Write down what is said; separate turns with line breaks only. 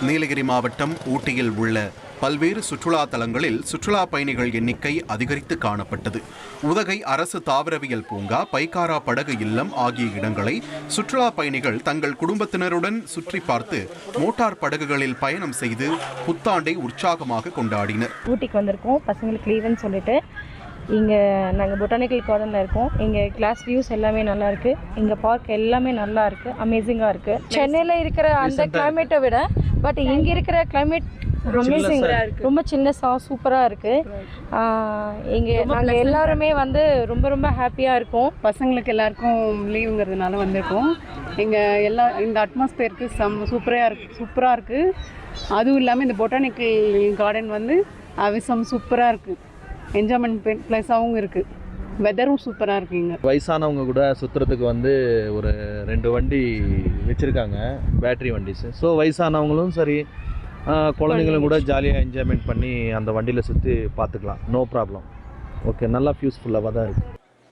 நீலகிரி மாவட்டம் ஊட்டியில் உள்ள பல்வேறு சுற்றுலா தலங்களில் சுற்றுலா பயணிகள் எண்ணிக்கை அதிகரித்து காணப்பட்டது. உதகை அரசு தாவரவியல் பூங்கா, பைக்காரா படகு இல்லம் ஆகிய இடங்களை சுற்றுலா பயணிகள் தங்கள் குடும்பத்தினருடன் சுற்றி பார்த்து மோட்டார் படகுகளில் பயணம் செய்து புத்தாண்டை உற்சாகமாக கொண்டாடினர்.
ஊட்டிக்கு வந்திருக்கோம், பசங்களுக்கு லீவுன்னு சொல்லிட்டு. இங்கே நாங்கள் பொட்டானிக்கல் கார்டனில் இருக்கோம். இங்கே கிளாஸ் வியூஸ் எல்லாமே நல்லா இருக்குது. இங்கே பார்க் எல்லாமே நல்லா இருக்குது, அமேசிங்காக இருக்குது. சென்னையில் இருக்கிற அந்த கிளைமேட்டை விட பட் இங்கே இருக்கிற கிளைமேட் அமேசிங், ரொம்ப சில்னஸாக சூப்பராக இருக்குது. இங்கே நாங்கள் எல்லாருமே வந்து ரொம்ப ரொம்ப ஹாப்பியாக இருக்கோம்.
பசங்களுக்கு எல்லாருக்கும் லீவுங்கிறதுனால வந்திருக்கோம். இங்கே இந்த அட்மாஸ்பியருக்கு சூப்பராக இருக்குது. அதுவும் இல்லாமல் இந்த பொட்டானிக்கல் கார்டன் வந்து சூப்பராக இருக்குது. என்ஜாய்மெண்ட் பிளேஸாகவும் இருக்குது. வெதரும் சூப்பராக இருக்குங்க.
வயசானவங்க கூட சுற்றுறதுக்கு வந்து ஒரு 2 வண்டி வச்சுருக்காங்க, பேட்ரி வண்டிஸு. ஸோ வயசானவங்களும் சரி, குழந்தைங்களும் கூட ஜாலியாக என்ஜாய்மெண்ட் பண்ணி அந்த வண்டியில் சுற்றி பார்த்துக்கலாம். No problem. ஓகே, நல்லா யூஸ்ஃபுல்லாக தான் இருக்குது.